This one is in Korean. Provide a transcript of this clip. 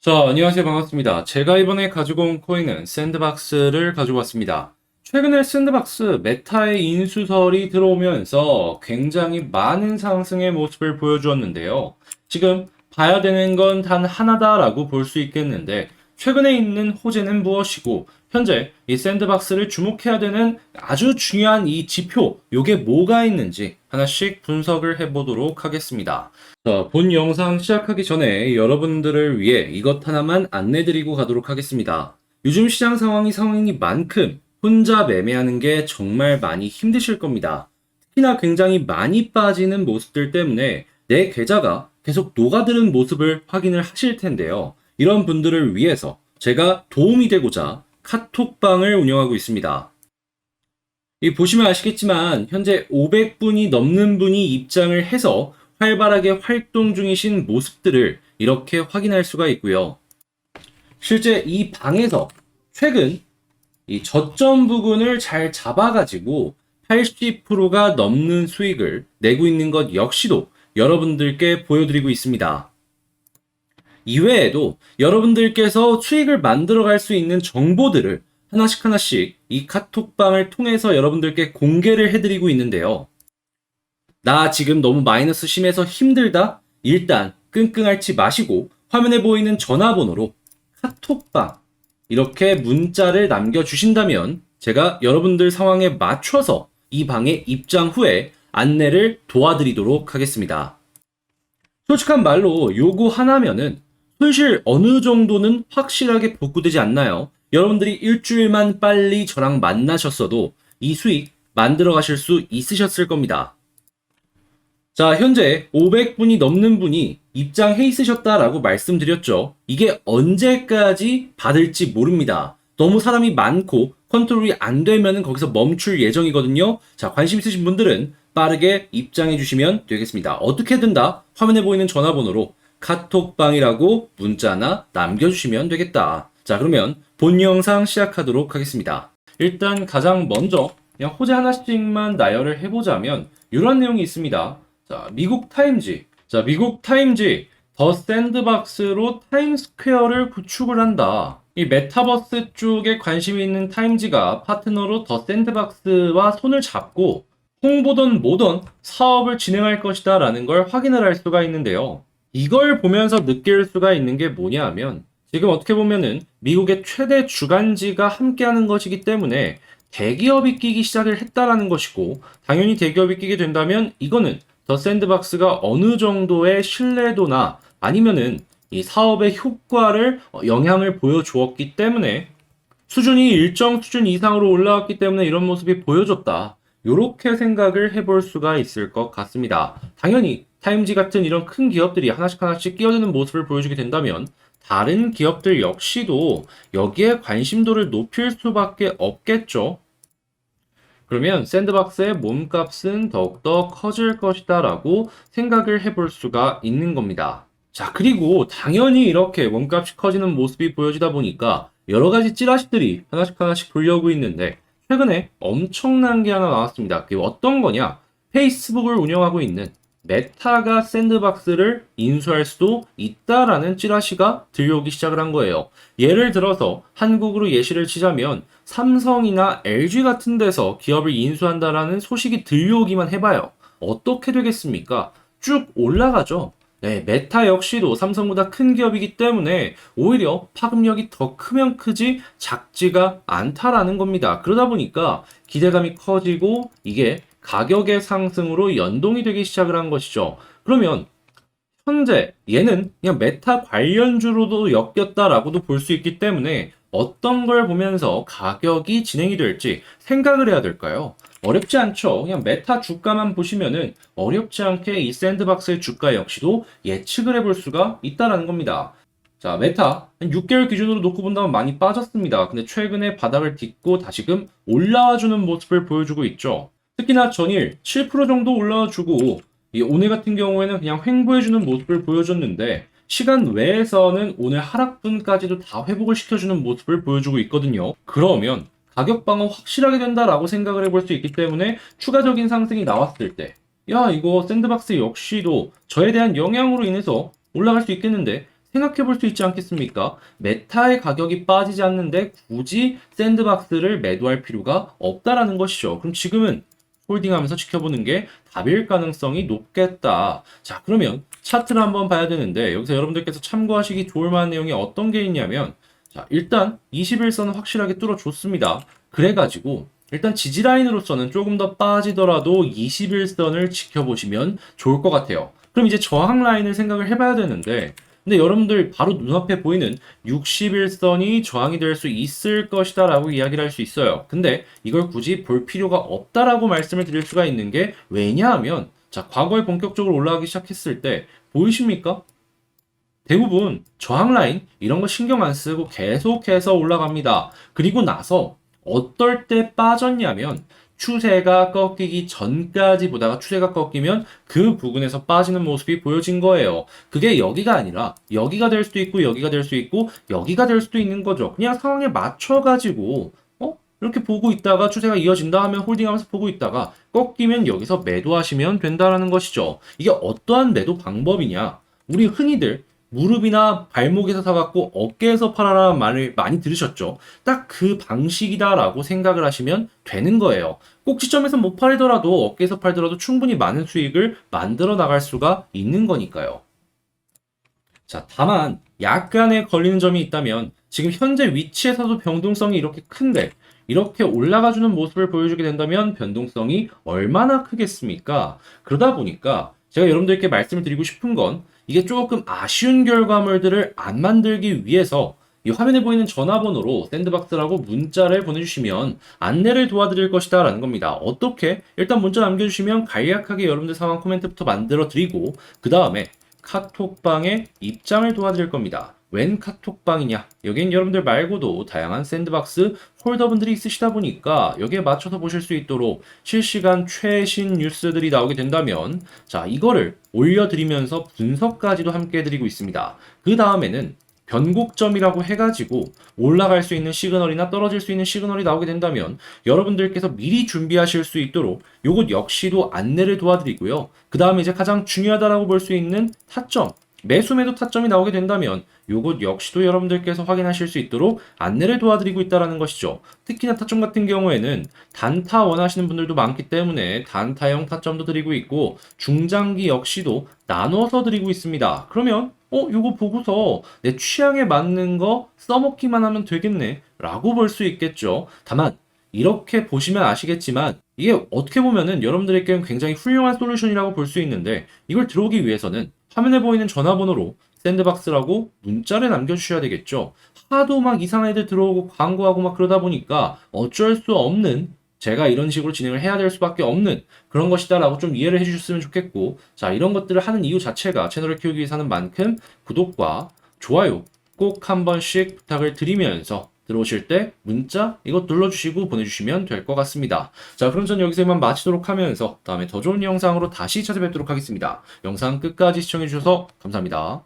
자, 안녕하세요. 반갑습니다. 제가 이번에 가지고 온 코인은 샌드박스를 가지고 왔습니다. 최근에 샌드박스 메타의 인수설이 들어오면서 굉장히 많은 상승의 모습을 보여주었는데요. 지금 봐야 되는 건 단 하나다라고 볼 수 있겠는데, 최근에 있는 호재는 무엇이고, 현재 이 샌드박스를 주목해야 되는 아주 중요한 이 지표, 요게 뭐가 있는지 하나씩 분석을 해보도록 하겠습니다. 자, 본 영상 시작하기 전에 여러분들을 위해 이것 하나만 안내드리고 가도록 하겠습니다. 요즘 시장 상황이 만큼 혼자 매매하는 게 정말 많이 힘드실 겁니다. 특히나 굉장히 많이 빠지는 모습들 때문에 내 계좌가 계속 녹아드는 모습을 확인을 하실 텐데요. 이런 분들을 위해서 제가 도움이 되고자 카톡방을 운영하고 있습니다. 이 보시면 아시겠지만 현재 500분이 넘는 분이 입장을 해서 활발하게 활동 중이신 모습들을 이렇게 확인할 수가 있고요. 실제 이 방에서 최근 이 저점 부근을 잘 잡아가지고 80%가 넘는 수익을 내고 있는 것 역시도 여러분들께 보여드리고 있습니다. 이외에도 여러분들께서 수익을 만들어갈 수 있는 정보들을 하나씩 이 카톡방을 통해서 여러분들께 공개를 해드리고 있는데요. 나 지금 너무 마이너스 심해서 힘들다? 일단 끙끙 앓지 마시고 화면에 보이는 전화번호로 카톡방 이렇게 문자를 남겨주신다면 제가 여러분들 상황에 맞춰서 이 방에 입장 후에 안내를 도와드리도록 하겠습니다. 솔직한 말로 요거 하나면은 손실 어느 정도는 확실하게 복구되지 않나요? 여러분들이 일주일만 빨리 저랑 만나셨어도 이 수익 만들어 가실 수 있으셨을 겁니다. 자, 현재 500분이 넘는 분이 입장해 있으셨다라고 말씀드렸죠. 이게 언제까지 받을지 모릅니다. 너무 사람이 많고 컨트롤이 안 되면 거기서 멈출 예정이거든요. 자, 관심 있으신 분들은 빠르게 입장해 주시면 되겠습니다. 어떻게든 다 화면에 보이는 전화번호로 카톡방이라고 문자나 남겨주시면 되겠다. 자, 그러면 본 영상 시작하도록 하겠습니다. 일단 가장 먼저 그냥 호재 하나씩만 나열을 해보자면 이런 내용이 있습니다. 자, 미국 타임지. 자, 미국 타임지. 더 샌드박스로 타임스퀘어를 구축을 한다. 이 메타버스 쪽에 관심이 있는 타임지가 파트너로 더 샌드박스와 손을 잡고 홍보든 뭐든 사업을 진행할 것이다 라는 걸 확인을 할 수가 있는데요. 이걸 보면서 느낄 수가 있는 게 뭐냐 하면 지금 어떻게 보면은 미국의 최대 주간지가 함께하는 것이기 때문에 대기업이 끼기 시작을 했다라는 것이고 당연히 대기업이 끼게 된다면 이거는 더 샌드박스가 어느 정도의 신뢰도나 아니면은 이 사업의 효과를 영향을 보여주었기 때문에 수준이 일정 수준 이상으로 올라왔기 때문에 이런 모습이 보여줬다. 이렇게 생각을 해볼 수가 있을 것 같습니다. 당연히 타임지 같은 이런 큰 기업들이 하나씩 끼어드는 모습을 보여주게 된다면 다른 기업들 역시도 여기에 관심도를 높일 수밖에 없겠죠. 그러면 샌드박스의 몸값은 더욱더 커질 것이다 라고 생각을 해볼 수가 있는 겁니다. 자, 그리고 당연히 이렇게 몸값이 커지는 모습이 보여지다 보니까 여러 가지 찌라시들이 하나씩 돌려오고 있는데 최근에 엄청난 게 하나 나왔습니다. 그게 어떤 거냐? 페이스북을 운영하고 있는 메타가 샌드박스를 인수할 수도 있다라는 찌라시가 들려오기 시작을 한 거예요. 예를 들어서 한국으로 예시를 치자면 삼성이나 LG 같은 데서 기업을 인수한다라는 소식이 들려오기만 해봐요. 어떻게 되겠습니까? 쭉 올라가죠. 네, 메타 역시도 삼성보다 큰 기업이기 때문에 오히려 파급력이 더 크면 크지 작지가 않다라는 겁니다. 그러다 보니까 기대감이 커지고 이게 가격의 상승으로 연동이 되기 시작을 한 것이죠. 그러면 현재 얘는 그냥 메타 관련주로도 엮였다라고도 볼 수 있기 때문에 어떤 걸 보면서 가격이 진행이 될지 생각을 해야 될까요? 어렵지 않죠. 그냥 메타 주가만 보시면은 어렵지 않게 이 샌드박스의 주가 역시도 예측을 해볼 수가 있다라는 겁니다. 자, 메타 한 6개월 기준으로 놓고 본다면 많이 빠졌습니다. 근데 최근에 바닥을 딛고 다시금 올라와주는 모습을 보여주고 있죠. 특히나 전일 7% 정도 올라와주고 이 오늘 같은 경우에는 그냥 횡보해주는 모습을 보여줬는데 시간 외에서는 오늘 하락분까지도 다 회복을 시켜주는 모습을 보여주고 있거든요. 그러면 가격 방어 확실하게 된다라고 생각을 해볼 수 있기 때문에 추가적인 상승이 나왔을 때 야, 이거 샌드박스 역시도 저에 대한 영향으로 인해서 올라갈 수 있겠는데 생각해 볼 수 있지 않겠습니까? 메타의 가격이 빠지지 않는데 굳이 샌드박스를 매도할 필요가 없다라는 것이죠. 그럼 지금은 홀딩하면서 지켜보는 게 답일 가능성이 높겠다. 자, 그러면 차트를 한번 봐야 되는데 여기서 여러분들께서 참고하시기 좋을 만한 내용이 어떤 게 있냐면 자, 일단 21선은 확실하게 뚫어줬습니다. 그래가지고 일단 지지라인으로서는 조금 더 빠지더라도 21선을 지켜보시면 좋을 것 같아요. 그럼 이제 저항 라인을 생각을 해봐야 되는데 근데 여러분들 바로 눈앞에 보이는 61선이 저항이 될 수 있을 것이다 라고 이야기를 할 수 있어요. 근데 이걸 굳이 볼 필요가 없다라고 말씀을 드릴 수가 있는 게 왜냐하면 자, 과거에 본격적으로 올라가기 시작했을 때 보이십니까? 대부분 저항 라인 이런 거 신경 안 쓰고 계속해서 올라갑니다. 그리고 나서 어떨 때 빠졌냐면 추세가 꺾이기 전까지 보다가 추세가 꺾이면 그 부근에서 빠지는 모습이 보여진 거예요. 그게 여기가 아니라 여기가 될 수도 있고 여기가 될 수 있고 여기가 될 수도 있는 거죠. 그냥 상황에 맞춰가지고 이렇게 보고 있다가 추세가 이어진다 하면 홀딩하면서 보고 있다가 꺾이면 여기서 매도하시면 된다라는 것이죠. 이게 어떠한 매도 방법이냐? 우리 흔히들 무릎이나 발목에서 사갖고 어깨에서 팔아라는 말을 많이 들으셨죠? 딱 그 방식이다라고 생각을 하시면 되는 거예요. 꼭 시점에서 못 팔더라도 어깨에서 팔더라도 충분히 많은 수익을 만들어 나갈 수가 있는 거니까요. 자, 다만 약간의 걸리는 점이 있다면 지금 현재 위치에서도 변동성이 이렇게 큰데 이렇게 올라가주는 모습을 보여주게 된다면 변동성이 얼마나 크겠습니까? 그러다 보니까 제가 여러분들께 말씀을 드리고 싶은 건 이게 조금 아쉬운 결과물들을 안 만들기 위해서 이 화면에 보이는 전화번호로 샌드박스라고 문자를 보내주시면 안내를 도와드릴 것이다 라는 겁니다. 어떻게? 일단 문자 남겨주시면 간략하게 여러분들 상황 코멘트부터 만들어 드리고 그 다음에 카톡방에 입장을 도와드릴 겁니다. 웬 카톡방이냐? 여긴 여러분들 말고도 다양한 샌드박스 홀더분들이 있으시다 보니까 여기에 맞춰서 보실 수 있도록 실시간 최신 뉴스들이 나오게 된다면 자, 이거를 올려드리면서 분석까지도 함께 해드리고 있습니다. 그 다음에는 변곡점이라고 해가지고 올라갈 수 있는 시그널이나 떨어질 수 있는 시그널이 나오게 된다면 여러분들께서 미리 준비하실 수 있도록 요것 역시도 안내를 도와드리고요. 그 다음에 이제 가장 중요하다라고 볼 수 있는 타점, 매수 매도 타점이 나오게 된다면 요것 역시도 여러분들께서 확인하실 수 있도록 안내를 도와드리고 있다는 것이죠. 특히나 타점 같은 경우에는 단타 원하시는 분들도 많기 때문에 단타형 타점도 드리고 있고 중장기 역시도 나눠서 드리고 있습니다. 그러면 요거 보고서 내 취향에 맞는 거 써먹기만 하면 되겠네 라고 볼 수 있겠죠. 다만 이렇게 보시면 아시겠지만 이게 어떻게 보면은 여러분들에게는 굉장히 훌륭한 솔루션이라고 볼 수 있는데 이걸 들어오기 위해서는 화면에 보이는 전화번호로 샌드박스라고 문자를 남겨주셔야 되겠죠. 하도 막 이상한 애들 들어오고 광고하고 막 그러다 보니까 어쩔 수 없는 제가 이런 식으로 진행을 해야 될 수밖에 없는 그런 것이다라고 좀 이해를 해주셨으면 좋겠고 자 이런 것들을 하는 이유 자체가 채널을 키우기 위해서 하는 만큼 구독과 좋아요 꼭 한 번씩 부탁을 드리면서 들어오실 때 문자 이거 눌러주시고 보내주시면 될 것 같습니다. 자 그럼 전 여기서 이만 마치도록 하면서 다음에 더 좋은 영상으로 다시 찾아뵙도록 하겠습니다. 영상 끝까지 시청해주셔서 감사합니다.